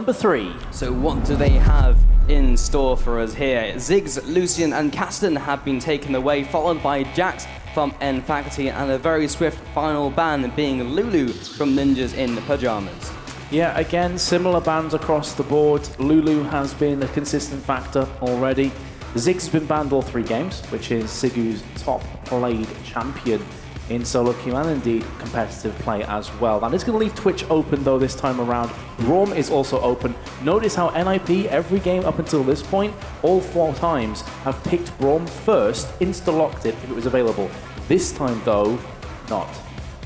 Number 3. So what do they have in store for us here? Ziggs, Lucian and Kasten have been taken away, followed by Jax from N Faculty and a very swift final ban being Lulu from Ninjas in Pyjamas. Yeah, again, similar bans across the board. Lulu has been a consistent factor already. Ziggs has been banned all 3 games, which is Sigu's top played champion in solo queue and indeed competitive play as well. That is going to leave Twitch open though this time around. Braum is also open. Notice how NIP every game up until this point, all 4 times, have picked Braum first, insta-locked it if it was available. This time though, not.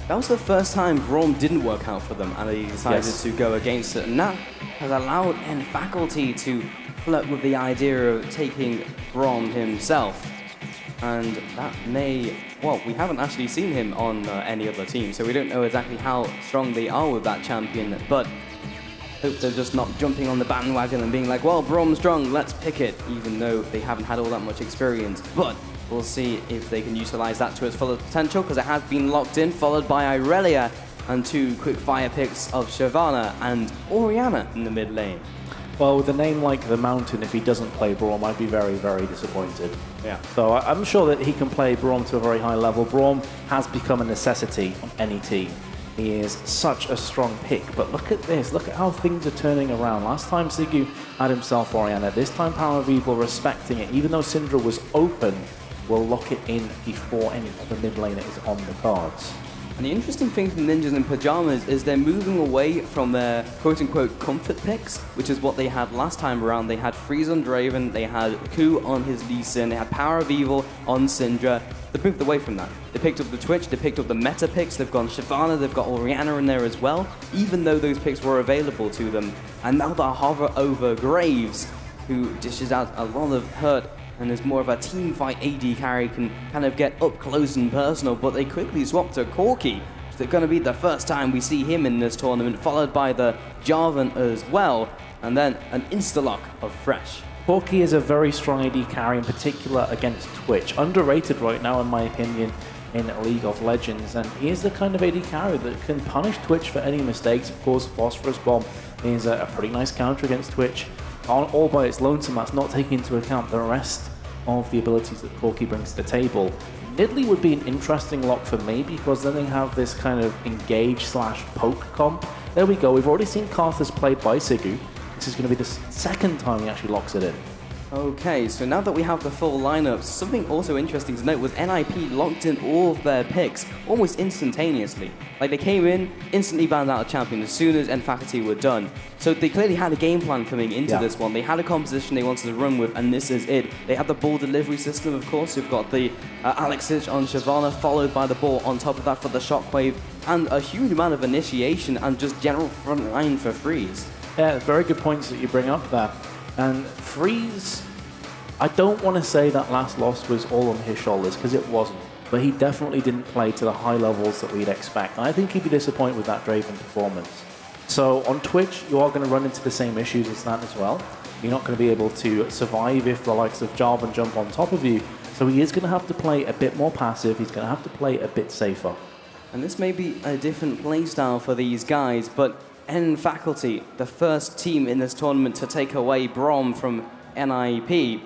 That was the first time Braum didn't work out for them and they decided to go against it. And that has allowed N Faculty to flirt with the idea of taking Braum himself. And that may, well, we haven't actually seen him on any other team, so we don't know exactly how strong they are with that champion, but hope they're just not jumping on the bandwagon and being like, well, Braum's strong, let's pick it, even though they haven't had all that much experience. But we'll see if they can utilize that to its fullest potential, because it has been locked in, followed by Irelia and 2 quick fire picks of Shyvana and Orianna in the mid lane. Well, with a name like The Mountain, if he doesn't play Braum, I'd be very, very disappointed. Yeah. So I'm sure that he can play Braum to a very high level. Braum has become a necessity on any team. He is such a strong pick, but look at this. Look at how things are turning around. Last time Sigu had himself Orianna. This time Power of Evil respecting it. Even though Syndra was open, will lock it in before any other mid laner is on the cards. And the interesting thing from Ninjas in Pyjamas is they're moving away from their quote-unquote comfort picks, which is what they had last time around. They had Freeze on Draven, they had Ku on his Lee Sin, they had Power of Evil on Syndra. They moved away from that. They picked up the Twitch, they picked up the meta picks, they've gone Shyvana, they've got Orianna in there as well, even though those picks were available to them. And now they'll hover over Graves, who dishes out a lot of hurt and is more of a team fight AD carry, can kind of get up close and personal, but they quickly swap to Corki. It's going to be the first time we see him in this tournament, followed by the Jarvan as well, and then an insta-lock of Fresh. Corki is a very strong AD carry, in particular against Twitch. Underrated right now, in my opinion, in League of Legends, and he is the kind of AD carry that can punish Twitch for any mistakes. Of course, Phosphorus Bomb is a pretty nice counter against Twitch. All by its lonesome, that's not taking into account the rest of the abilities that Corki brings to the table. Nidalee would be an interesting lock for me, because then they have this kind of engage/poke comp. There we go, we've already seen Karthus played by Sigu. This is going to be the 2nd time he actually locks it in. Okay, so now that we have the full lineup, something also interesting to note was NIP locked in all of their picks almost instantaneously. Like, they came in, instantly banned out a champion as soon as N Faculty were done. So they clearly had a game plan coming into this one. They had a composition they wanted to run with, and this is it. They had the ball delivery system, of course. We've got the Alexich on Shyvana, followed by the ball on top of that for the Shockwave, and a huge amount of initiation and just general front line for Freeze. Yeah, very good points that you bring up there. And Freeze, I don't want to say that last loss was all on his shoulders, because it wasn't. But he definitely didn't play to the high levels that we'd expect. And I think he'd be disappointed with that Draven performance. So on Twitch, you are going to run into the same issues as that as well. You're not going to be able to survive if the likes of Jarvan jump on top of you. So he is going to have to play a bit more passive. He's going to have to play a bit safer. And this may be a different playstyle for these guys, but N Faculty, the first team in this tournament to take away Braum from NIP.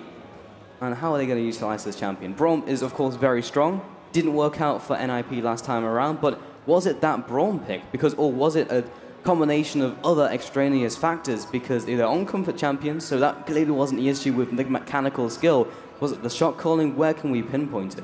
And how are they going to utilize this champion? Braum is, of course, very strong. Didn't work out for NIP last time around, but was it that Braum pick? Or was it a combination of other extraneous factors? Because they're on comfort champions, so that clearly wasn't the issue with the mechanical skill. Was it the shot calling? Where can we pinpoint it?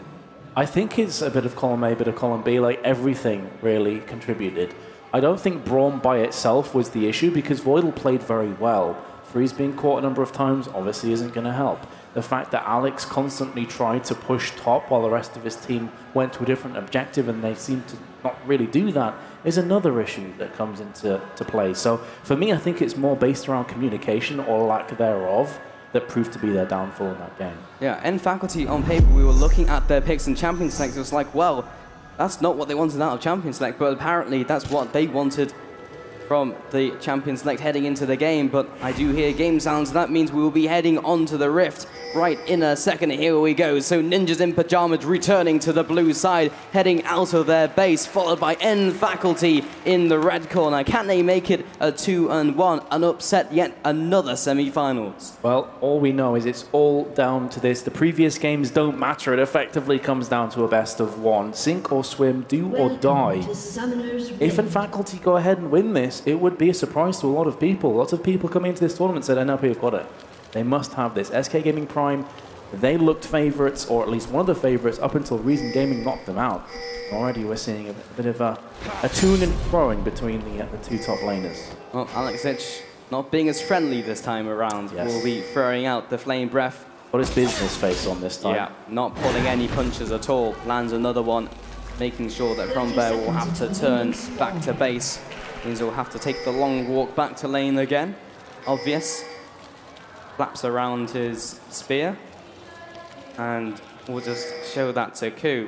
I think it's a bit of column A, bit of column B, like everything really contributed. I don't think Braum by itself was the issue, because Voidal played very well. Freeze being caught a number of times obviously isn't going to help. The fact that Alex constantly tried to push top while the rest of his team went to a different objective and they seemed to not really do that is another issue that comes into play. So for me, I think it's more based around communication or lack thereof that proved to be their downfall in that game. Yeah, N Faculty on paper, we were looking at their picks in Champion Select. It was like, well, that's not what they wanted out of Champion Select, but apparently that's what they wanted from the Champion Select heading into the game, but I do hear game sounds. That means we will be heading onto the Rift right in a second. Here we go. So Ninjas in Pyjamas returning to the blue side, heading out of their base, followed by N Faculty in the red corner. Can they make it a 2-1 and upset yet another semi-finals? Well, all we know is it's all down to this. The previous games don't matter. It effectively comes down to a best of one. Sink or swim, do or die. If N Faculty go ahead and win this, it would be a surprise to a lot of people. Lots of people coming into this tournament said NLP have got it. They must have this. SK Gaming Prime, they looked favourites, or at least one of the favourites, up until Reason Gaming knocked them out. Already we're seeing a bit of a to and froing between the two top laners. Well, Alexic, not being as friendly this time around, will be throwing out the Flame Breath. Got his business face on this time. Yeah, not pulling any punches at all. Lands another one, making sure that Frombear will have to turn back to base. Means he'll have to take the long walk back to lane again. Obvious. Flaps around his spear. And we'll just show that to Ku.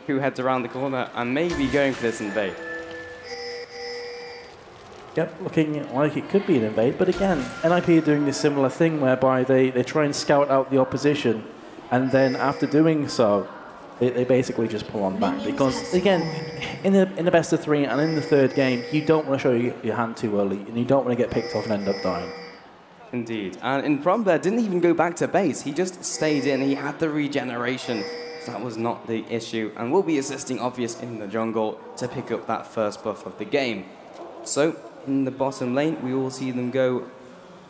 Ku heads around the corner and maybe going for this invade. Yep, looking like it could be an invade, but again, NIP are doing this similar thing whereby they try and scout out the opposition, and then after doing so, they basically just pull on back. Because again, in the best of three and in the third game, you don't want to show your hand too early, and you don't want to get picked off and end up dying. Indeed. And in Frombear didn't even go back to base. He just stayed in. He had the regeneration. So that was not the issue. And will be assisting Obvious in the jungle to pick up that first buff of the game. So in the bottom lane, we all see them go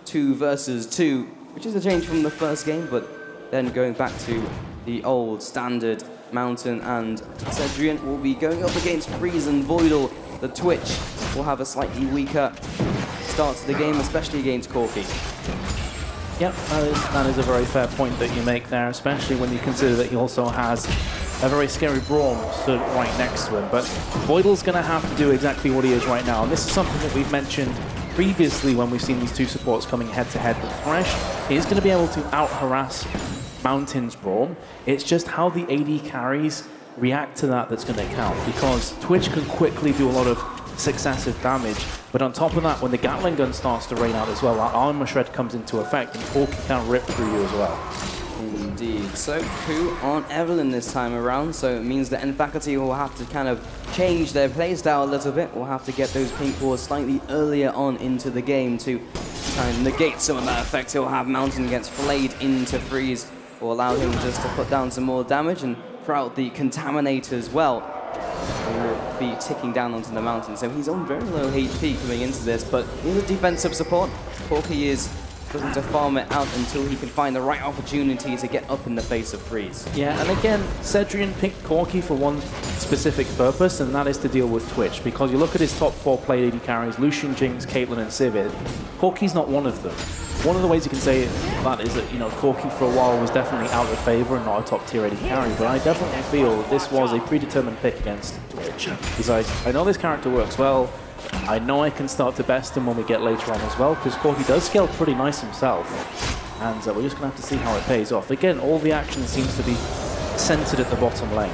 2 versus 2, which is a change from the first game, but then going back to the old standard Mountain and Cedrian will be going up against Freeze and Voidal. The Twitch will have a slightly weaker start to the game, especially against Corki. Yep, that is a very fair point that you make there, especially when you consider that he also has a very scary Braum stood right next to him. But Voidal's going to have to do exactly what he is right now, and this is something that we've mentioned previously when we've seen these two supports coming head-to-head. But Thresh is going to be able to out-harass Mountain's Braum. It's just how the AD carries react to that that's going to count, because Twitch can quickly do a lot of successive damage, but on top of that, when the Gatling gun starts to rain out as well, that armor shred comes into effect and Corki can rip through you as well. Indeed. So Ku on Evelyn this time around, so it means that N Faculty will have to kind of change their playstyle a little bit. We'll have to get those pink balls slightly earlier on into the game to try and negate some of that effect. He'll have Mountain gets flayed into Freeze, will allow him just to put down some more damage, and throughout the Contaminate as well, will be ticking down onto the Mountain. So he's on very low HP coming into this, but he's a defensive support. Corki is looking to farm it out until he can find the right opportunity to get up in the face of Freeze. Yeah, and again, Cedrian picked Corki for one specific purpose, and that is to deal with Twitch. Because you look at his top 4 played AD carries, Lucian, Jinx, Caitlyn, and Sivir. Corki's not one of them. One of the ways you can say that is that, you know, Corki for a while was definitely out of favour and not a top tier AD carry, but I definitely feel that this was a predetermined pick against Twitch. He's like, I know this character works well, I know I can start to best him when we get later on as well, because Corki does scale pretty nice himself, and we're just going to have to see how it pays off. Again, all the action seems to be centred at the bottom lane.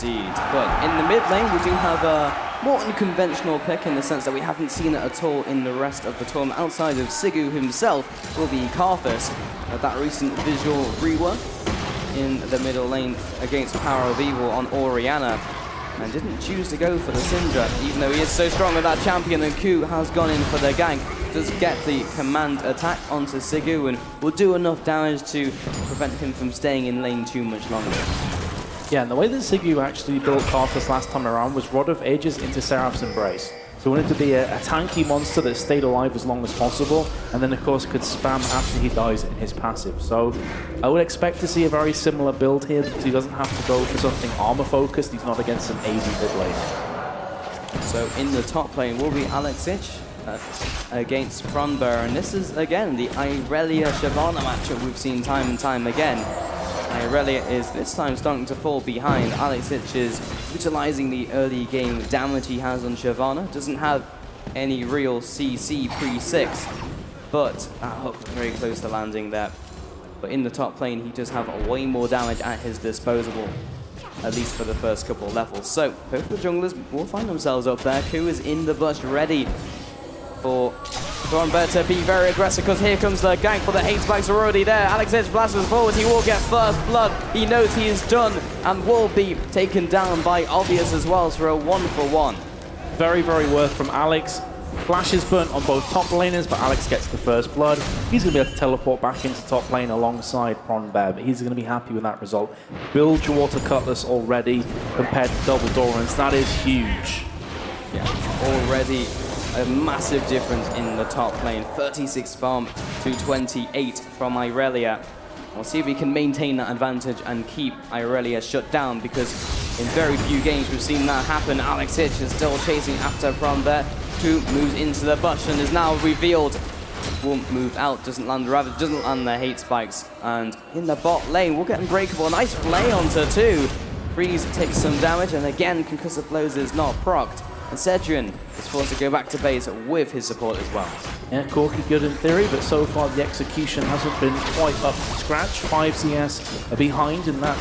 Indeed, but in the mid lane we do have a more unconventional pick in the sense that we haven't seen it at all in the rest of the tournament. Outside of Sigu himself will be Karthus, that recent visual rework in the middle lane against Power of Evil on Orianna, and didn't choose to go for the Syndra, even though he is so strong with that champion, and Ku has gone in for the gank. Does get the command attack onto Sigu and will do enough damage to prevent him from staying in lane too much longer. Yeah, and the way that Sigu actually built Karthus last time around was Rod of Ages into Seraph's Embrace. So we wanted to be a tanky monster that stayed alive as long as possible, and then of course could spam after he dies in his passive. So I would expect to see a very similar build here, because he doesn't have to go for something armor focused. He's not against an AD mid lane. So in the top lane will be Alexic against Frombear, and this is again the Irelia Shyvana matchup we've seen time and time again. Irelia is this time starting to fall behind. Alexic is utilizing the early game damage he has on Shyvana. Doesn't have any real CC pre-6, but hook very close to landing there. But in the top lane, he does have way more damage at his disposal. at least for the first couple of levels. So both the junglers will find themselves up there. Ku is in the bush, ready for Thornbird to be very aggressive, because here comes the gank, but the hate spikes are already there. Alex Itch flashes forward, he will get first blood. He knows he is done and will be taken down by Obvious as well for a 1-for-1. Very, very worth from Alex. Flash is burnt on both top laners, but Alex gets the first blood. He's going to be able to teleport back into top lane alongside Pronbear, but he's going to be happy with that result. Build your Water Cutlass already compared to double Dorans. That is huge. Yeah, already a massive difference in the top lane. 36 farm to 28 from Irelia. We'll see if we can maintain that advantage and keep Irelia shut down, because in very few games we've seen that happen. Alex Itch is still chasing after Pronbear, who moves into the bush and is now revealed. Won't move out, doesn't land the hate spikes. And in the bot lane, we'll get Unbreakable. Nice play onto 2. Freeze takes some damage, and again, Concussive Blows is not procced. And Cedrian is forced to go back to base with his support as well. Yeah, Corky good in theory, but so far the execution hasn't been quite up to scratch. 5 CS are behind, and that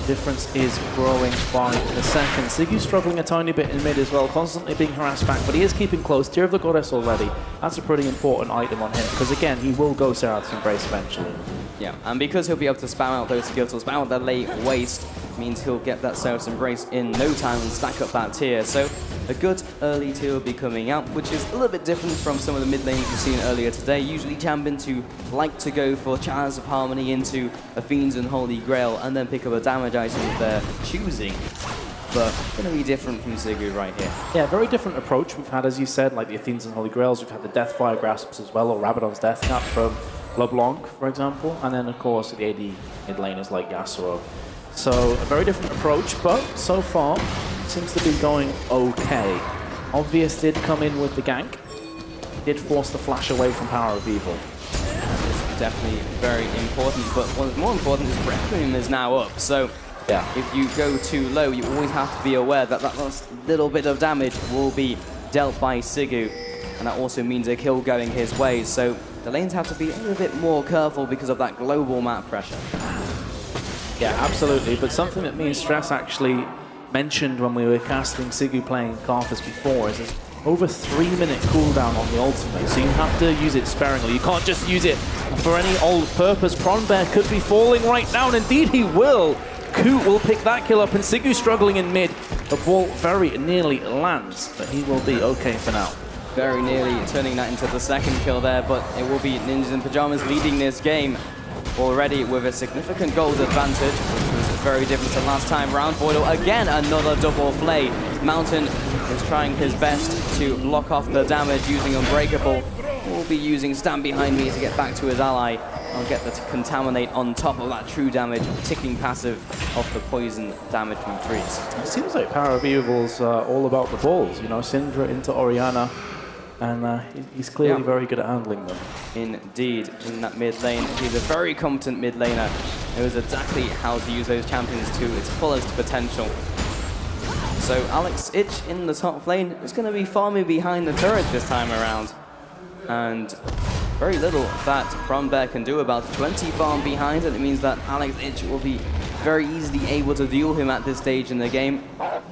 difference is growing by the second. Siggy's struggling a tiny bit in mid as well, constantly being harassed back, but he is keeping close. Tear of the Goddess already. That's a pretty important item on him, because again, he will go Seraph's Embrace eventually. Yeah, and because he'll be able to spam out those skills, or spam out that late waste, means he'll get that Seraph's Embrace in no time and stack up that tier. So a good early tier will be coming out, which is a little bit different from some of the mid lanes we've seen earlier today. Usually champions who like to go for Chalice of Harmony into a Fiends and Holy Grail and then pick up a damage item of their choosing. But going to be different from Sigurd right here. Yeah, very different approach. We've had, as you said, like the Athenes and Holy Grails. We've had the Deathfire Grasps as well, or Rabadon's Death Cap from LeBlanc, for example. And then, of course, the AD mid laners like Yasuo. So a very different approach, but so far seems to be going okay. Obvious did come in with the gank. Did force the flash away from Power of Evil. That is definitely very important, but what's more important is Requiem is now up. So yeah, if you go too low, you always have to be aware that that last little bit of damage will be dealt by Sigu, and that also means a kill going his way. So the lanes have to be a little bit more careful because of that global map pressure. Yeah, absolutely. But something that me and Stress actually mentioned when we were casting Sigu playing Karthus before is there's over 3-minute cooldown on the ultimate, so you have to use it sparingly. You can't just use it for any old purpose. Pronbear could be falling right now, and indeed he will. Ku will pick that kill up, and Sigu struggling in mid. The ball very nearly lands, but he will be okay for now. Very nearly turning that into the second kill there, but it will be Ninjas in Pyjamas leading this game already with a significant gold advantage, which was very different to last time round. Voidal again, another double flay. Mountain is trying his best to block off the damage using Unbreakable. Will be using Stand Behind Me to get back to his ally and get the Contaminate on top of that true damage, ticking passive off the poison damage from Freeze. It seems like Power of Evil's all about the balls, you know, Syndra into Orianna, and he's clearly very good at handling them. Indeed, in that mid lane, he's a very competent mid laner. Knows exactly how to use those champions to its fullest potential. So Alex Itch in the top lane is going to be farming behind the turret this time around. And very little that Pronbear can do about it. 20 farm behind, and it means that Alex Itch will be very easily able to duel him at this stage in the game.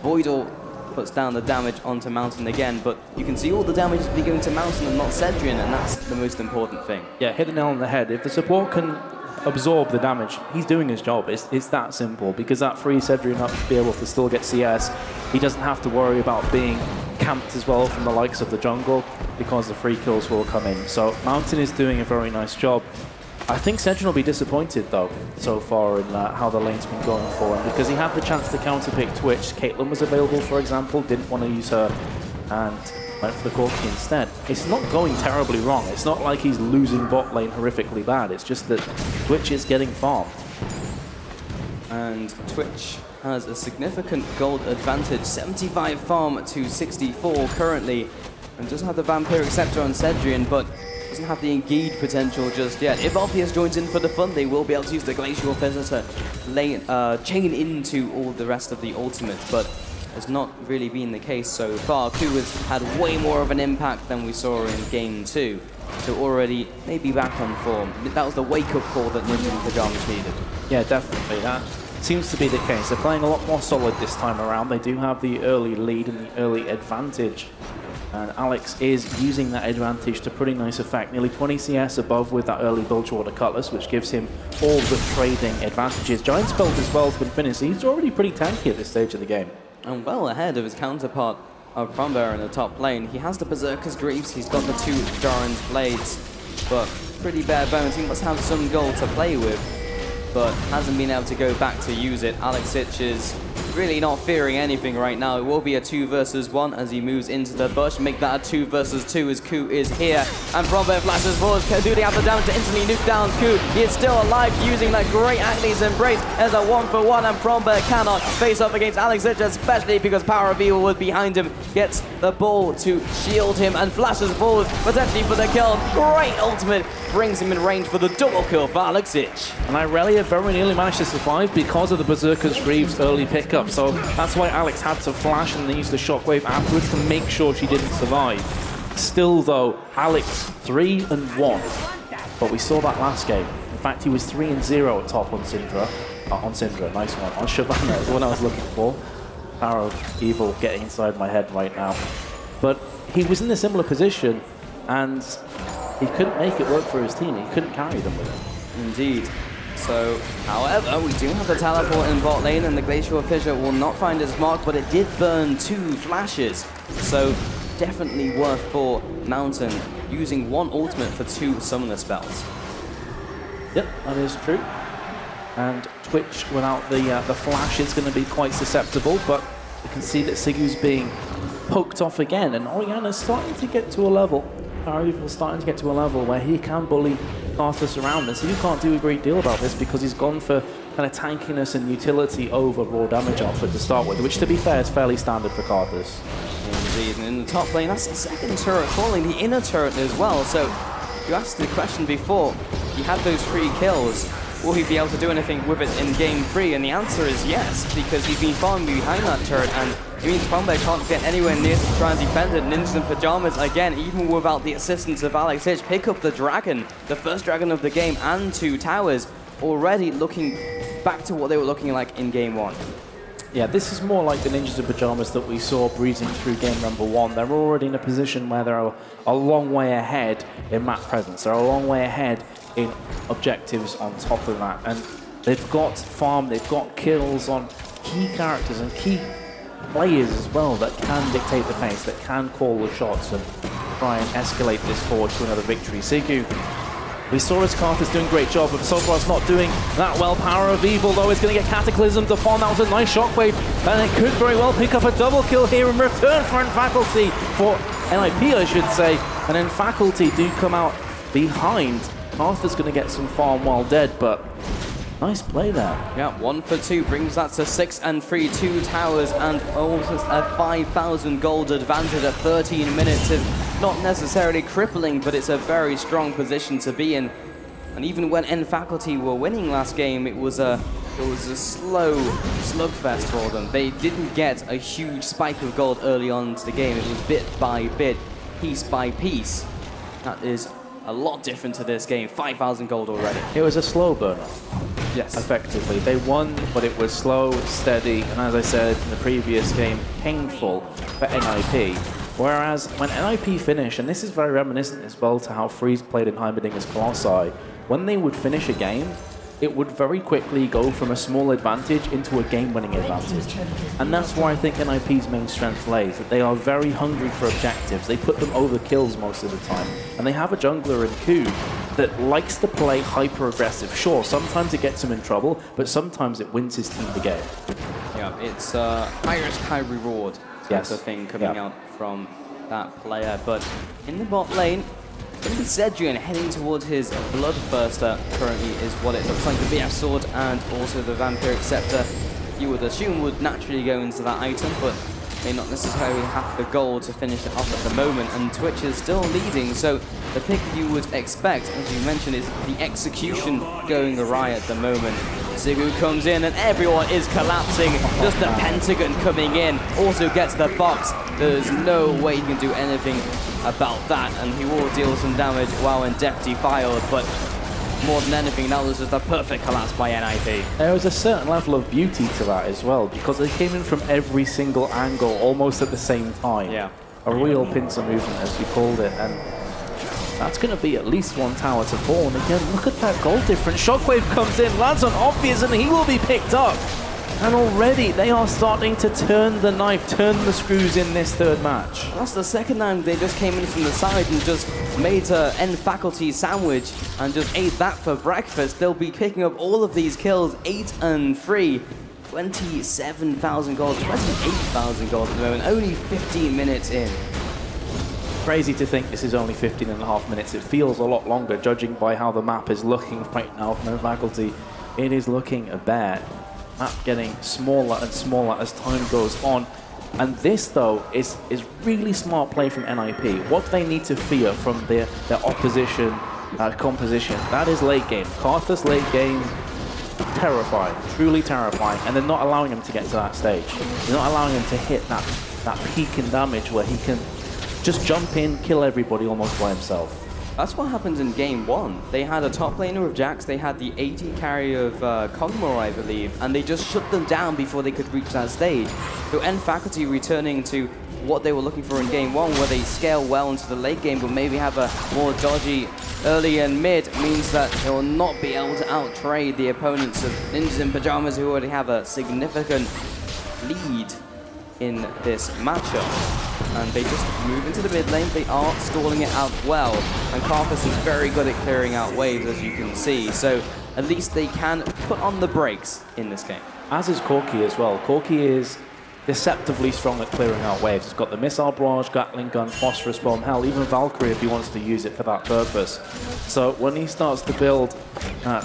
Voidal puts down the damage onto Mountain again, but you can see all the damage is going to Mountain and not Cedrian, and that's the most important thing. Yeah, hit a nail on the head. If the support can absorb the damage, he's doing his job. It's that simple, because that frees Cedrian up to be able to still get CS. He doesn't have to worry about being camped as well from the likes of the jungle, because the free kills will come in. So Mountain is doing a very nice job. I think Cedrian will be disappointed, though, so far in how the lane's been going for him, because he had the chance to counterpick Twitch. Caitlyn was available, for example, didn't want to use her, and went for the Corki instead. It's not going terribly wrong. It's not like he's losing bot lane horrifically bad. It's just that Twitch is getting farmed. And Twitch has a significant gold advantage, 75 farm to 64 currently, and doesn't have the Vampiric Scepter on Cedrian, but doesn't have the engage potential just yet. If Obvious joins in for the fun, they will be able to use the Glacial Visitor chain into all the rest of the ultimates, but has not really been the case so far. Ku has had way more of an impact than we saw in Game 2, so already maybe back on form. That was the wake-up call that Ninja in Pyjamas needed. Yeah, definitely. seems to be the case. They're playing a lot more solid this time around. They do have the early lead and the early advantage. And Alex is using that advantage to pretty nice effect. Nearly 20 CS above with that early Bilgewater Cutlass, which gives him all the trading advantages. Giant's Belt as well has been finished. He's already pretty tanky at this stage of the game. And well ahead of his counterpart of Prombear in the top lane. He has the Berserker's Greaves, he's got the 2 Doran's Blades, but pretty bare bones. He must have some gold to play with, but hasn't been able to go back to use it. Alexich is really not fearing anything right now. It will be a 2 versus 1 as he moves into the bush. Make that a 2 versus 2 as Ku is here. And Prombear flashes forward. Do they have the damage to instantly nuke down Ku? He is still alive using that great Agnes Embrace as a 1-for-1, and Prombear cannot face up against Alexich, especially because Power of Evil was behind him. Gets the ball to shield him and flashes forward, potentially for the kill. Great ultimate brings him in range for the double kill for Alexich. And Irelia very nearly managed to survive because of the Berserker's Greaves early pickup. So that's why Alex had to flash and then use the shockwave afterwards to make sure she didn't survive. Still though, Alex 3-1. But we saw that last game. In fact, he was 3-0 at top on Syndra. Nice one. On Shyvana is the one I was looking for. Power of Evil getting inside my head right now. But he was in a similar position and he couldn't make it work for his team. He couldn't carry them with him. Indeed. So, however, we do have the teleport in bot lane, and the Glacial Fissure will not find its mark, but it did burn 2 flashes. So, definitely worth for Mountain using 1 ultimate for 2 summoner spells. Yep, that is true. And Twitch without the flash is going to be quite susceptible, but you can see that Sigu's being poked off again, and Oriana's starting to get to a level. Evil's starting to get to a level where he can bully Karthus around, and so you can't do a great deal about this because he's gone for kind of tankiness and utility over raw damage output to start with, which to be fair is fairly standard for Karthus. Indeed, and in the top lane, that's the second turret falling, the inner turret as well. So you asked the question before, he had those 3 kills. Will he be able to do anything with it in game 3? And the answer is yes, because he's been farming behind that turret, and it means Prombear can't get anywhere near to try and defend it. Ninjas in Pyjamas, again, even without the assistance of Alexich, pick up the dragon, the first dragon of the game, and 2 towers, already looking back to what they were looking like in game 1. Yeah, this is more like the Ninjas in Pyjamas that we saw breezing through game number 1. They're already in a position where they're a long way ahead in map presence. They're a long way ahead in objectives on top of that. And they've got farm, they've got kills on key characters and key players as well that can dictate the pace, that can call the shots and try and escalate this forward to another victory. Sigu, we saw his Karthus doing a great job, but so far it's not doing that well. Power of Evil, though, is going to get cataclysmed upon. That was a nice shockwave, and it could very well pick up a double kill here in return for Faculty, for NIP, I should say. And then Faculty do come out behind. Karthus going to get some farm while dead, but nice play there. Yeah, 1 for 2 brings that to 6 and 3, 2 towers, and almost a 5,000 gold advantage at 13 minutes is not necessarily crippling, but it's a very strong position to be in. And even when N Faculty were winning last game, it was a slow slugfest for them. They didn't get a huge spike of gold early on into the game. It was bit by bit, piece by piece. That is a lot different to this game. 5,000 gold already. It was a slow burner. Yes. Effectively. They won, but it was slow, steady, and as I said in the previous game, painful for NIP. Whereas when NIP finished, and this is very reminiscent as well to how Freeze played in Heimerdinger's Colossi, when they would finish a game, it would very quickly go from a small advantage into a game-winning advantage. And that's where I think NIP's main strength lays, that they are very hungry for objectives. They put them over kills most of the time. And they have a jungler in Ku that likes to play hyper-aggressive. Sure, sometimes it gets him in trouble, but sometimes it wins his team the game. Yeah, it's high risk, high reward type of thing coming out from that player. But in the bot lane, it's going to be Zedrian heading towards his Bloodthirster currently is what it looks like. The BF Sword and also the Vampiric Scepter, you would assume would naturally go into that item, but may not necessarily have the goal to finish it off at the moment, and Twitch is still leading, so the pick you would expect, as you mentioned, is the execution going awry at the moment. Sigu comes in and everyone is collapsing, just the Pentagon coming in, also gets the box. There's no way he can do anything about that, and he will deal some damage while in Death Defiled, but more than anything, that was just a perfect collapse by NIP. There was a certain level of beauty to that as well, because they came in from every single angle almost at the same time. Yeah. A real pincer movement, as you called it, and that's going to be at least one tower to fall. And again, look at that goal difference. Shockwave comes in, lands on Obvious, and he will be picked up. And already they are starting to turn the knife, turn the screws in this third match. That's the second time they just came in from the side and just made an end faculty sandwich and just ate that for breakfast. They'll be picking up all of these kills, 8 and 3. 27,000 gold, 28,000 gold at the moment, only 15 minutes in. Crazy to think this is only 15.5 minutes. It feels a lot longer, judging by how the map is looking right now from the faculty. It is looking bad. Map getting smaller and smaller as time goes on. And this, though, is really smart play from NIP. What they need to fear from their opposition composition, that is late game. Karthus late game, terrifying, truly terrifying. And they're not allowing him to get to that stage. They're not allowing him to hit that peak in damage where he can just jump in, kill everybody almost by himself. That's what happens in game 1. They had a top laner of Jax, they had the AD carry of Kongmore, I believe, and they just shut them down before they could reach that stage. So End Faculty returning to what they were looking for in game 1, where they scale well into the late game, but maybe have a more dodgy early and mid, means that they will not be able to out-trade the opponents of Ninjas in Pyjamas, who already have a significant lead in this matchup. And they just move into the mid lane. They are stalling it out well. And Karthus is very good at clearing out waves, as you can see. So at least they can put on the brakes in this game. As is Corki as well. Corki is deceptively strong at clearing out waves. He's got the Missile Barrage, Gatling Gun, Phosphorus Bomb, hell, even Valkyrie if he wants to use it for that purpose. So when he starts to build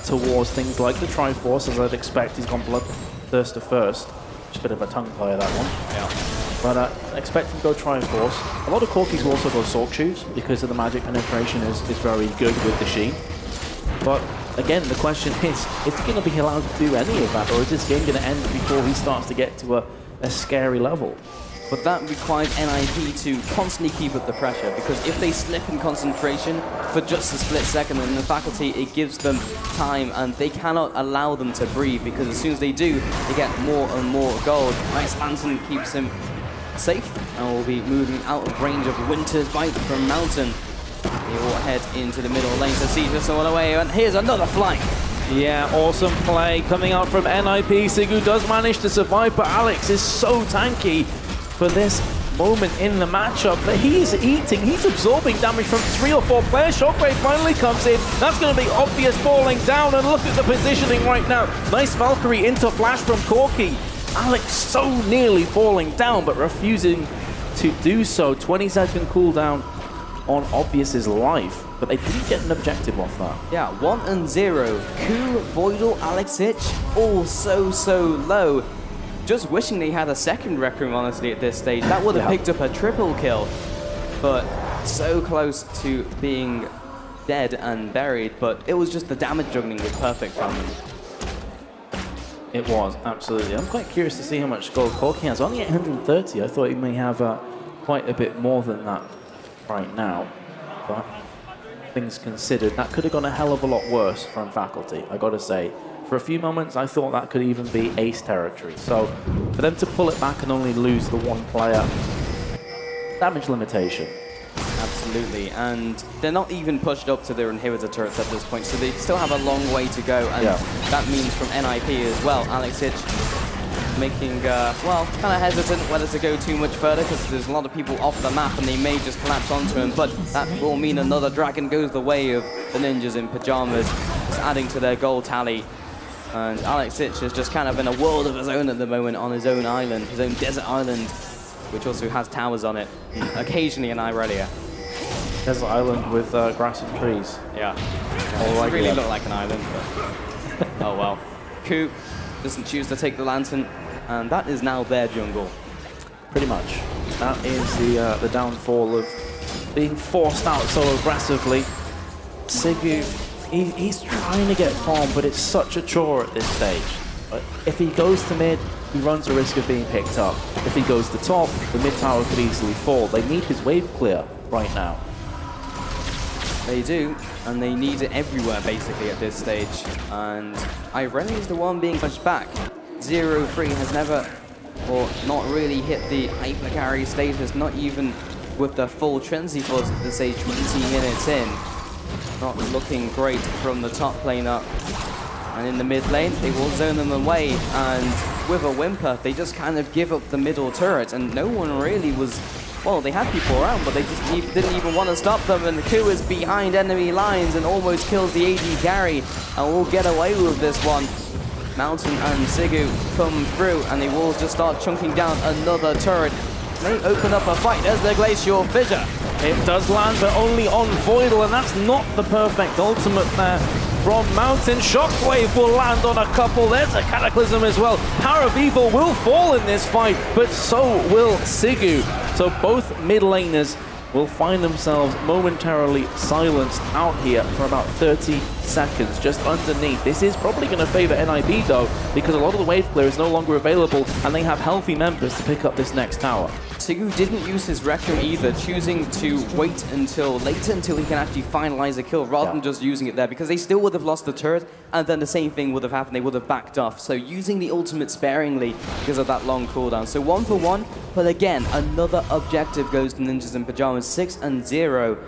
towards things like the Triforce, as I'd expect, he's gone Bloodthirster first. Just a bit of a tongue player, that one. Yeah. But I expect him to go Triforce. A lot of Corkis will also go Sword Shoes because of the magic penetration is very good with the Sheen. But again, the question is he going to be allowed to do any of that, or is this game going to end before he starts to get to a scary level? But that requires NIP to constantly keep up the pressure, because if they slip in concentration for just a split second in the faculty, it gives them time and they cannot allow them to breathe, because as soon as they do, they get more and more gold. Nice Lantern keeps him safe, and will be moving out of range of Winter's Bite from Mountain. They will head into the middle lane to see just all away, and here's another flank. Yeah, awesome play coming out from NIP. Sigurd does manage to survive, but Alex is so tanky for this moment in the matchup that he's absorbing damage from 3 or 4 players. Shockwave finally comes in. That's going to be Obvious falling down, and look at the positioning right now. Nice Valkyrie into flash from Corki. Alex so nearly falling down, but refusing to do so. 20-second cooldown on Obvious's life, but they didn't get an objective off that. Yeah, 1 and 0. Ku, Voidal, Alexic, all so low. Just wishing they had a second Rec Room, honestly, at this stage. That would have picked up a triple kill, but so close to being dead and buried, but it was just the damage juggling was perfect from them. It was, absolutely. I'm quite curious to see how much gold Corki has. Only 830. I thought he may have quite a bit more than that right now. But things considered, that could have gone a hell of a lot worse from Faculty, I gotta say. For a few moments, I thought that could even be ace territory. So for them to pull it back and only lose the 1 player, damage limitation. Absolutely, and they're not even pushed up to their inhibitor turrets at this point, so they still have a long way to go, and that means from NIP as well. Alexic making, well, kind of hesitant whether to go too much further, because there's a lot of people off the map and they may just collapse onto him, but that will mean another dragon goes the way of the Ninjas in Pyjamas, just adding to their goal tally. And Alexic is just kind of in a world of his own at the moment on his own island, his own desert island, which also has towers on it, occasionally an Irelia. Desert island with grass and trees. Yeah. It doesn't really look like an island, but oh well. Ku doesn't choose to take the Lantern, and that is now their jungle. Pretty much. That is the downfall of being forced out so aggressively. Sigurd, he's trying to get farm, but it's such a chore at this stage. But if he goes to mid, he runs a risk of being picked up. If he goes to top, the mid tower could easily fall. They need his wave clear right now. They do, and they need it everywhere basically at this stage. And Irelia is the one being pushed back. 0-3 has never, or not really hit the hyper carry status, not even with the full Trinity Force at this stage, 20 minutes in. Not looking great from the top laner. And in the mid lane, they will zone them away, and with a whimper, they just kind of give up the middle turret, and no one really was, well, they had people around, but they just didn't even want to stop them, and Ku is behind enemy lines and almost kills the AD carry, and will get away with this one. Mountain and Sigu come through, and they will just start chunking down another turret. They open up a fight as the Glacial Fissure. It does land, but only on Voidal, and that's not the perfect ultimate there from Mountain. Shockwave will land on a couple. There's a Cataclysm as well. Power of Evil will fall in this fight, but so will Sigu. So both mid laners will find themselves momentarily silenced out here for about 30 seconds, just underneath. This is probably going to favor NIP though, because a lot of the wave clear is no longer available, and they have healthy members to pick up this next tower. Sigu didn't use his Requiem either, choosing to wait until later until he can actually finalize a kill rather than just using it there, because they still would have lost the turret, and then the same thing would have happened, they would have backed off. So using the ultimate sparingly because of that long cooldown. So 1 for 1, but again, another objective goes to Ninjas in Pyjamas, 6-0.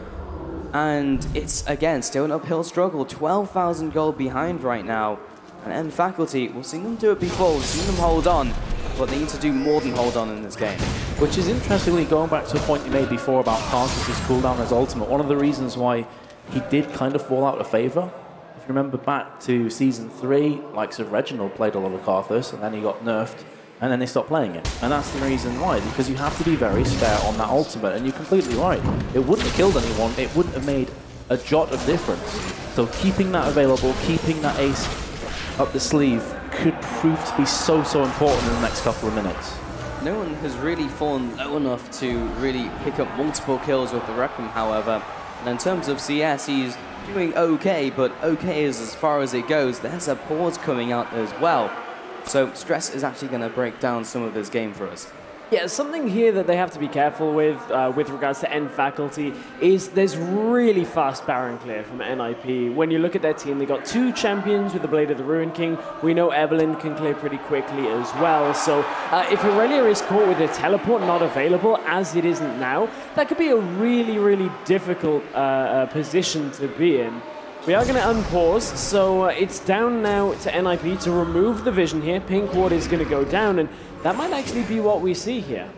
And it's, again, still an uphill struggle, 12,000 gold behind right now. And Faculty, we've seen them do it before, we've seen them hold on, but they need to do more than hold on in this game. Which is interestingly going back to a point you made before about Karthus' cooldown as ultimate. One of the reasons why he did kind of fall out of favor, if you remember back to Season 3, likes of Reginald played a lot of Karthus, and then he got nerfed, and then they stopped playing it. And that's the reason why, because you have to be very spare on that ultimate, and you're completely right. It wouldn't have killed anyone, it wouldn't have made a jot of difference. So keeping that available, keeping that ace up the sleeve could prove to be so important in the next couple of minutes. No one has really fallen low enough to really pick up multiple kills with the Requiem, however. And in terms of CS, he's doing okay, but okay is as far as it goes. There's a pause coming out as well. So Stress is actually going to break down some of this game for us. Yeah, something here that they have to be careful with regards to N Faculty is there's really fast Baron clear from NIP. When you look at their team, they got 2 champions with the Blade of the Ruin King. We know Evelyn can clear pretty quickly as well. So if Irelia is caught with a teleport not available, as it isn't now, that could be a really difficult position to be in. We are going to unpause, so it's down now to NIP to remove the vision here. Pink Ward is going to go down, and that might actually be what we see here.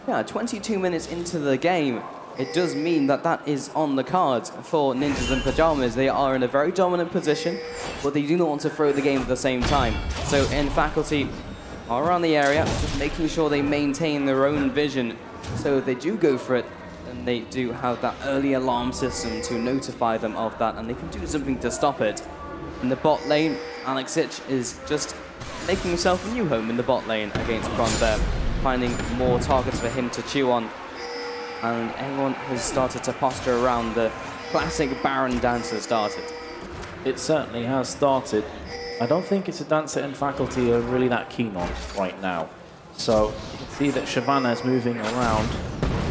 Yeah, 22 minutes into the game, it does mean that that is on the cards for Ninjas in Pyjamas. They are in a very dominant position, but they do not want to throw the game at the same time. So in Faculty are around the area, just making sure they maintain their own vision. So if they do go for it, then they do have that early alarm system to notify them of that, and they can do something to stop it. In the bot lane, Alexic is just making himself a new home in the bot lane against Kronberg, finding more targets for him to chew on. And everyone has started to posture around. The classic Baron dance has started. It certainly has started. I don't think it's a dance that in Faculty are really that keen on right now. So you can see that Shyvana is moving around.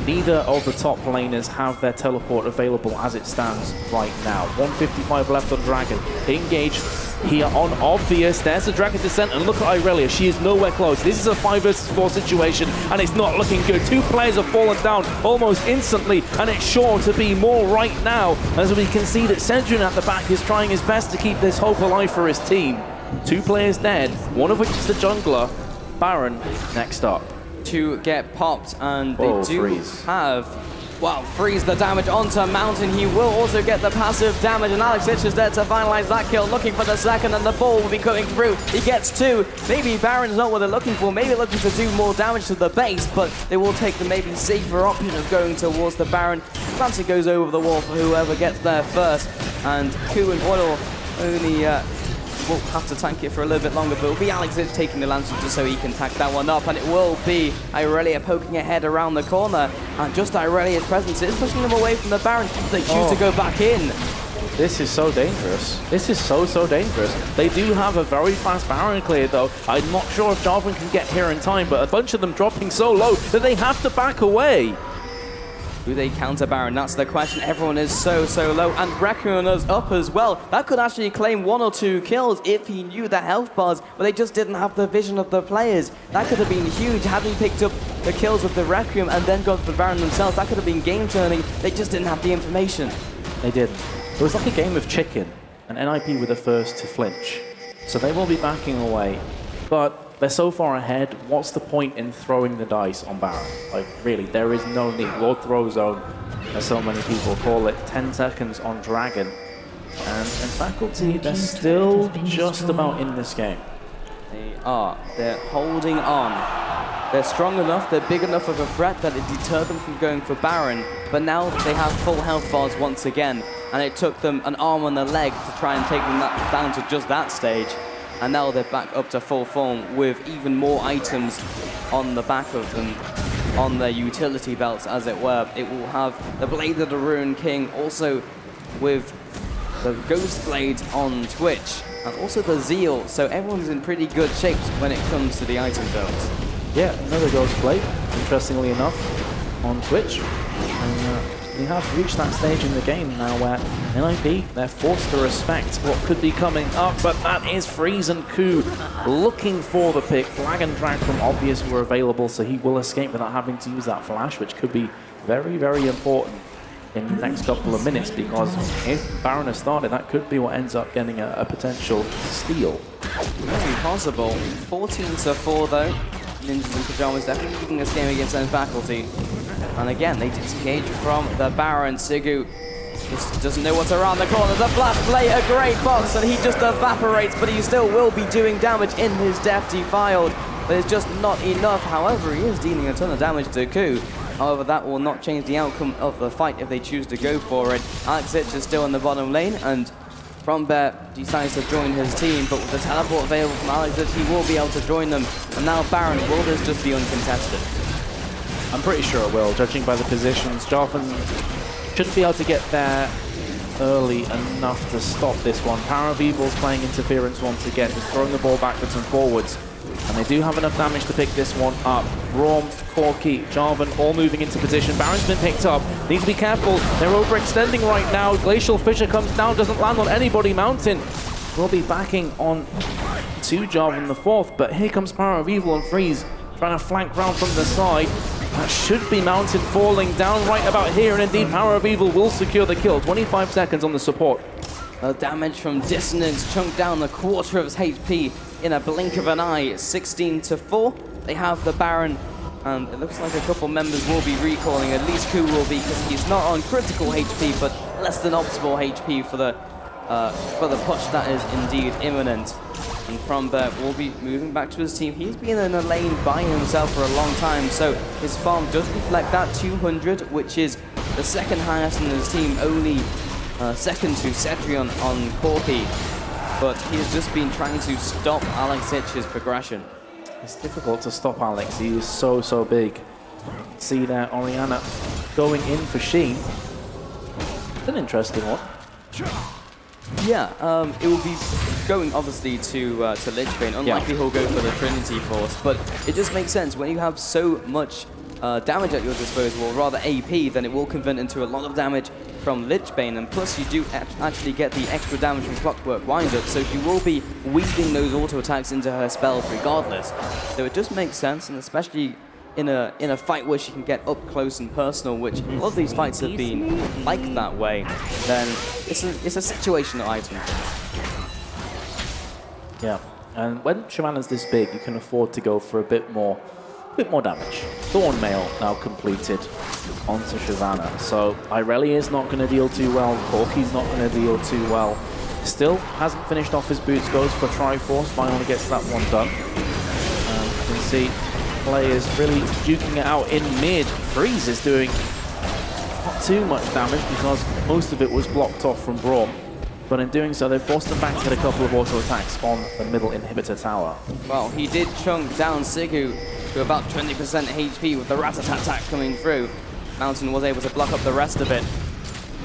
Neither of the top laners have their teleport available as it stands right now. 155 left on Dragon. Engaged here on Obvious. There's a Dragon Descent, and look at Irelia. She is nowhere close. This is a 5 versus 4 situation, and it's not looking good. 2 players have fallen down almost instantly, and it's sure to be more right now, as we can see that Cedric at the back is trying his best to keep this hope alive for his team. 2 players dead, one of which is the jungler. Baron next up. To get popped, and they do freeze. have, well, freeze the damage onto Mountain. He will also get the passive damage, and Alexic is there to finalize that kill, looking for the second, and the ball will be coming through. He gets 2. Maybe Baron's not what they're looking for, maybe looking to do more damage to the base, but they will take the maybe safer option of going towards the Baron. Clancy goes over the wall for whoever gets there first, and Ku and Oil only will have to tank it for a little bit longer, but it will be Alex taking the lantern just so he can tank that one up, and it will be Irelia poking ahead around the corner, and just Irelia's presence is pushing them away from the Baron. They choose to go back in. This is so dangerous. This is so dangerous. They do have a very fast Baron clear though. I'm not sure if Jarvan can get here in time, but a bunch of them dropping so low that they have to back away. Do they counter Baron? That's the question. Everyone is so low, and Requiem is up as well. That could actually claim 1 or 2 kills if he knew the health bars, but they just didn't have the vision of the players. That could have been huge. Had he picked up the kills with the Requiem and then gone for the Baron themselves, that could have been game-turning. They just didn't have the information. They didn't. It was like a game of chicken, and NIP were the first to flinch. So they will be backing away, but they're so far ahead, what's the point in throwing the dice on Baron? Like, really, there is no need. Lord Throw Zone, as so many people call it, 10 seconds on Dragon. And Faculty, they're still just about in this game. They are. They're holding on. They're strong enough, they're big enough of a threat that it deterred them from going for Baron, but now they have full health bars once again, and it took them an arm and a leg to try and take them down to just that stage. And now they're back up to full form with even more items on the back of them, on their utility belts, as it were. It will have the Blade of the Ruin King, also with the Ghost Blade on Twitch, and also the Zeal, so everyone's in pretty good shape when it comes to the item builds. Yeah, another Ghost Blade, interestingly enough, on Twitch. And we have reached that stage in the game now where NIP, they're forced to respect what could be coming up, but that is Freeze and Ku looking for the pick. Flag and Drag from Obvious were available, so he will escape without having to use that flash, which could be very, very important in the next couple of minutes, because if Baron has started, that could be what ends up getting a potential steal. Very possible. 14-4 though. Ninjas and Pyjamas definitely leading this game against their Faculty. And again, they disengage from the Baron. Sigu just doesn't know what's around the corner. The flash play, a great box, and he just evaporates, but he still will be doing damage in his death defiled. But it's just not enough. However, he is dealing a ton of damage to Ku. However, that will not change the outcome of the fight if they choose to go for it. Alexich is still in the bottom lane, and Frombear decides to join his team, but with the teleport available from Alexich, he will be able to join them. And now Baron, will this just be uncontested? I'm pretty sure it will, judging by the positions. Jarvan should be able to get there early enough to stop this one. Power of Evil's playing interference once again. He's throwing the ball backwards and forwards. And they do have enough damage to pick this one up. Braum, Corki, Jarvan all moving into position. Baron's been picked up. Need to be careful. They're overextending right now. Glacial Fissure comes down, doesn't land on anybody. Mountain will be backing on to Jarvan the fourth. But here comes Power of Evil and Freeze trying to flank round from the side. That should be Mountain falling down right about here. And indeed, Power of Evil will secure the kill. 25 seconds on the support. The damage from Dissonance chunked down a quarter of his HP in a blink of an eye. 16-4. They have the Baron, and it looks like a couple members will be recalling. At least Ku will be, because he's not on critical HP, but less than optimal HP for the push that is indeed imminent. And Frombear will be moving back to his team. He's been in a lane by himself for a long time, so his farm does reflect that 200, which is the second highest in his team, only second to Cetrion on Corki. But he has just been trying to stop Alexich's progression. It's difficult to stop Alex. He is so big. See there, Orianna going in for Sheen. It's an interesting one. Yeah, it will be going obviously to Lichbane. Unlikely he'll go for the Trinity Force, but it just makes sense when you have so much damage at your disposal, or rather AP, then it will convert into a lot of damage from Lichbane, and plus you do actually get the extra damage from Clockwork Windup, so you will be weaving those auto attacks into her spells regardless. So it just makes sense, and especially in a fight where she can get up close and personal, which a lot of these fights have been like that way, then it's a situational item. Yeah, and when Shyvana's this big, you can afford to go for a bit more damage. Thorn Mail now completed onto Shyvana, so Irelia is not going to deal too well, Corki's not going to deal too well. Still hasn't finished off his boots, goes for Triforce, finally gets that one done. You can see players really duking it out in mid. Freeze is doing not too much damage because most of it was blocked off from Braum. But in doing so, they forced him back to get a couple of auto attacks on the middle inhibitor tower. Well, he did chunk down Sigu to about 20% HP with the Rat-a-tat-tat coming through. Mountain was able to block up the rest of it.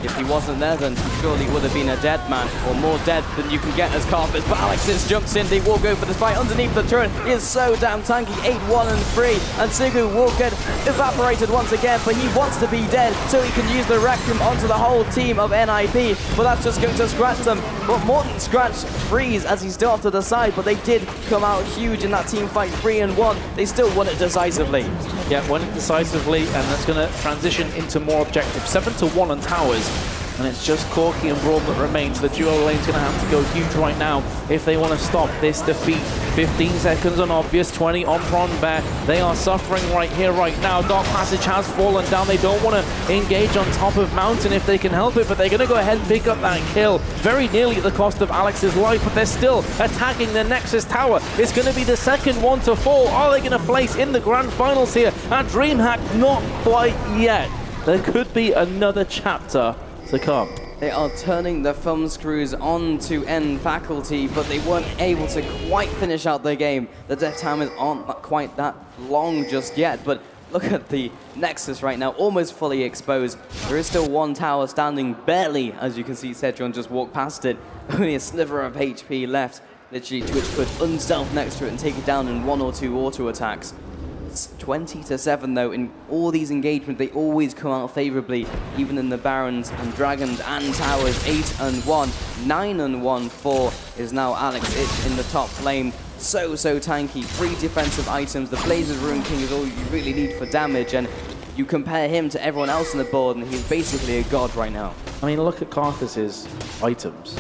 If he wasn't there, then he surely would have been a dead man, or more dead than you can get as Carpus. But Alexis jumps in, they will go for the fight underneath the turret. He is so damn tanky, 8-1 and 3, and Sugu will get evaporated once again, but he wants to be dead, so he can use the Requiem onto the whole team of NIP, but that's just going to scratch them. But more than scratch, freeze as he's still off to the side, but they did come out huge in that team fight, 3-1. They still won it decisively. Yeah, won it decisively, and that's going to transition into more objectives. 7-1 on towers, and it's just Corki and Braum that remains. The duo lane's going to have to go huge right now if they want to stop this defeat. 15 seconds on Obvious, 20 on Prawn Bear. They are suffering right here, right now. Dark Passage has fallen down. They don't want to engage on top of Mountain if they can help it, but they're going to go ahead and pick up that kill very nearly at the cost of Alex's life, but they're still attacking the Nexus Tower. It's going to be the second one to fall. Are they going to place in the grand finals here at DreamHack? Not quite yet. There could be another chapter to come. They are turning the thumb screws on to end faculty, but they weren't able to quite finish out their game. The death timers aren't quite that long just yet, but look at the Nexus right now, almost fully exposed. There is still one tower standing, barely, as you can see Cedron just walk past it. Only a sliver of HP left. Literally, Twitch could unstealth next to it and take it down in 1 or 2 auto attacks. 20-7 though. In all these engagements, they always come out favorably, even in the Barons and Dragons and Towers. 8-1, 9-1 4 is now Alex Ich in the top lane. So tanky. 3 defensive items. The Blazes Ruin King is all you really need for damage, and you compare him to everyone else on the board, and he's basically a god right now. I mean, look at Karthus's items.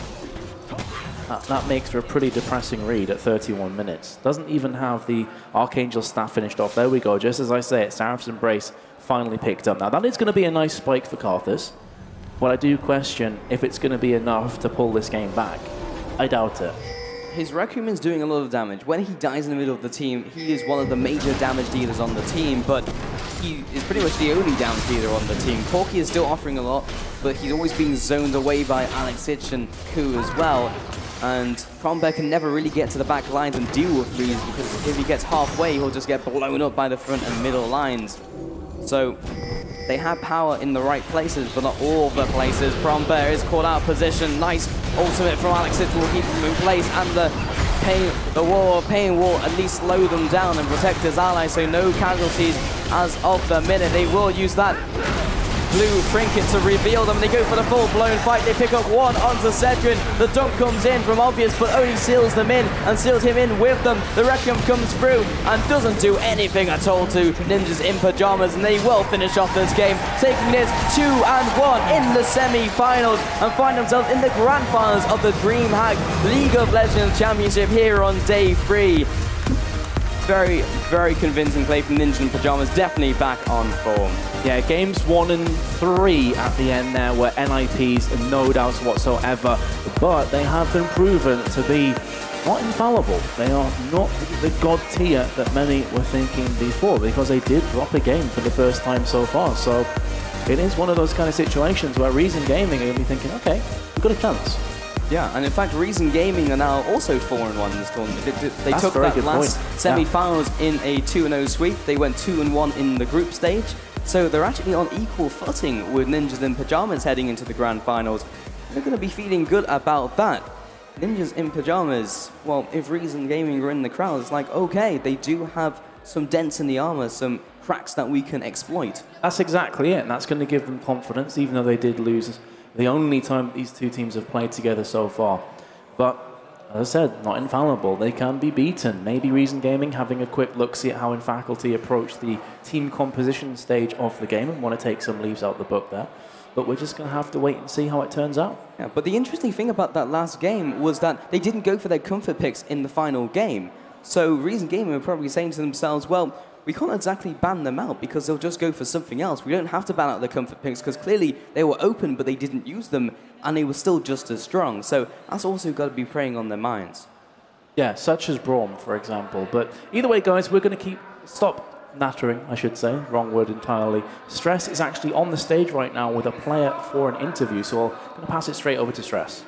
That makes for a pretty depressing read at 31 minutes. Doesn't even have the Archangel staff finished off. There we go. Just as I say it, Seraph's Embrace finally picked up. Now, that is going to be a nice spike for Karthus, but I do question if it's going to be enough to pull this game back. I doubt it. His Requiem is doing a lot of damage. When he dies in the middle of the team, he is one of the major damage dealers on the team, but he is pretty much the only damage dealer on the team. Corki is still offering a lot, but he's always being zoned away by Alex Ich and Ku as well. And Prombear can never really get to the back lines and deal with Freeze, because if he gets halfway, he'll just get blown up by the front and middle lines. So they have power in the right places, but not all of the places. Prombear is caught out of position. Nice ultimate from Alex Ich will keep him in place, and the pain will at least slow them down and protect his allies, so no casualties as of the minute. They will use that blue trinket to reveal them. They go for the full-blown fight. They pick up one onto Cedron. The dunk comes in from Obvious, but only seals them in and seals him in with them. The Requiem comes through and doesn't do anything at all to Ninjas in Pyjamas, and they will finish off this game, taking this 2-1 in the semi-finals and find themselves in the grand finals of the DreamHack League of Legends Championship here on day 3. Very convincing play from Ninjas in Pyjamas, definitely back on form. Yeah, games 1 and 3 at the end there were NIPs, no doubts whatsoever, but they have been proven to be not infallible. They are not the god tier that many were thinking before, because they did drop a game for the first time so far. So it is one of those kind of situations where Reason Gaming are going to be thinking, okay, we've got a chance. Yeah, and in fact, Reason Gaming are now also 4-1 in this tournament. They took that last semi-finals in a 2-0 sweep. They went 2-1 in the group stage. So they're actually on equal footing with Ninjas in Pyjamas heading into the grand finals. They're going to be feeling good about that. Ninjas in Pyjamas, well, if Reason Gaming are in the crowd, it's like, okay, they do have some dents in the armor, some cracks that we can exploit. That's exactly it, and that's going to give them confidence, even though they did lose the only time these two teams have played together so far. But, as I said, not infallible. They can be beaten. Maybe Reason Gaming having a quick look, see at how in Faculty approach the team composition stage of the game and want to take some leaves out the book there. But we're just going to have to wait and see how it turns out. Yeah, but the interesting thing about that last game was that they didn't go for their comfort picks in the final game. So Reason Gaming were probably saying to themselves, well, we can't exactly ban them out because they'll just go for something else. We don't have to ban out the comfort picks because clearly they were open but they didn't use them and they were still just as strong. So that's also got to be preying on their minds. Yeah, such as Braum, for example. But either way, guys, we're going to stop nattering, I should say. Wrong word entirely. Stress is actually on the stage right now with a player for an interview. So I'm going to pass it straight over to Stress.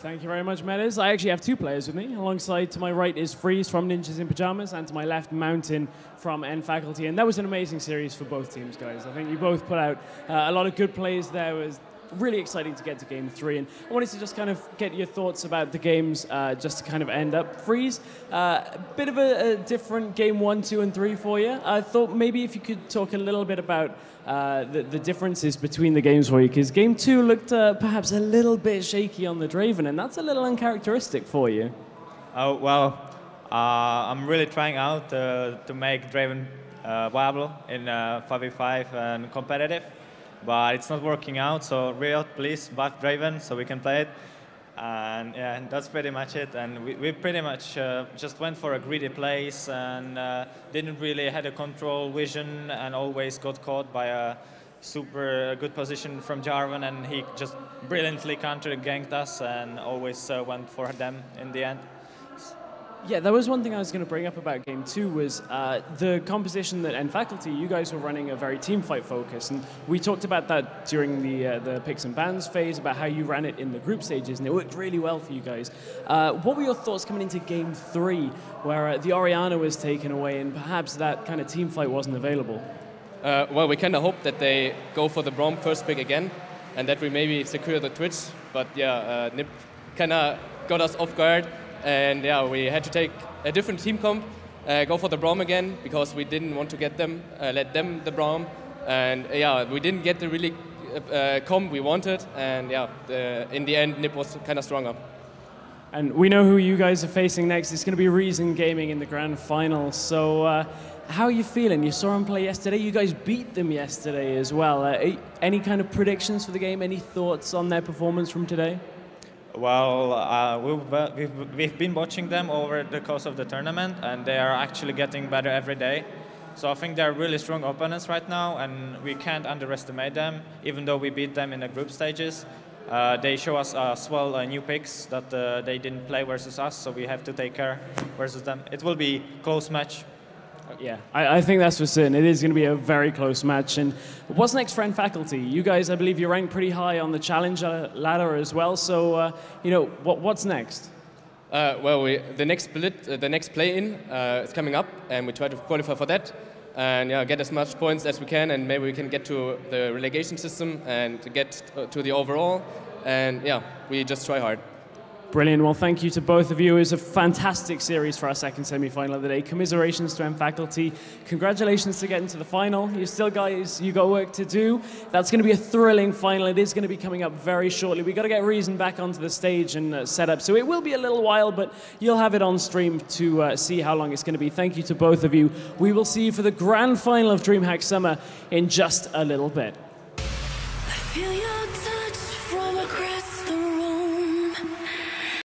Thank you very much, Metas. I actually have two players with me. Alongside to my right is Freeze from Ninjas in Pyjamas, and to my left, Mountain from N Faculty. And that was an amazing series for both teams, guys. I think you both put out a lot of good plays there. It was really exciting to get to game 3. And I wanted to just kind of get your thoughts about the games just to kind of end up. Freeze, a bit of a different game 1, 2, and 3 for you. I thought maybe if you could talk a little bit about the differences between the games for you, because game 2 looked perhaps a little bit shaky on the Draven, and that's a little uncharacteristic for you. Oh, well, I'm really trying out to make Draven viable in 5v5 and competitive. But it's not working out, so Riot, please back Draven so we can play it. And yeah, that's pretty much it. And we pretty much just went for a greedy place and didn't really had a control vision and always got caught by a super good position from Jarvan, and he just brilliantly counter-ganked us and always went for them in the end. Yeah, that was one thing I was going to bring up about Game 2 was the composition that N Faculty, you guys were running a very team fight focus, and we talked about that during the picks and bans phase, about how you ran it in the group stages, and it worked really well for you guys. What were your thoughts coming into Game 3, where the Orianna was taken away and perhaps that kind of team fight wasn't available? Well, we kind of hope that they go for the Braum first pick again, and that we maybe secure the Twitch, but yeah, Nip kind of got us off guard. And yeah, we had to take a different team comp, go for the Braum again, because we didn't want to get them, let them the Braum. And yeah, we didn't get the really comp we wanted. And yeah, in the end, Nip was kind of stronger. And we know who you guys are facing next. It's going to be Reason Gaming in the grand final. So how are you feeling? You saw them play yesterday. You guys beat them yesterday as well. Any kind of predictions for the game? Any thoughts on their performance from today? Well, we've been watching them over the course of the tournament, and they are actually getting better every day. So I think they're really strong opponents right now, and we can't underestimate them, even though we beat them in the group stages. They show us as well new picks that they didn't play versus us, so we have to take care versus them. It will be a close match. Yeah, I think that's for certain. It is going to be a very close match. And what's next for N Faculty? You guys, I believe, you're ranked pretty high on the challenger ladder as well. So, you know, what's next? Well, the next split, the next play-in is coming up, and we try to qualify for that, and yeah, get as much points as we can, and maybe we can get to the relegation system and get to the overall. And yeah, we just try hard. Brilliant. Well, thank you to both of you. It was a fantastic series for our second semi-final of the day. Commiserations to N Faculty. Congratulations to getting to the final. You still, guys, you got work to do. That's going to be a thrilling final. It is going to be coming up very shortly. We've got to get Reason back onto the stage and set up. So it will be a little while, but you'll have it on stream to see how long it's going to be. Thank you to both of you. We will see you for the grand final of DreamHack Summer in just a little bit. I feel your touch from across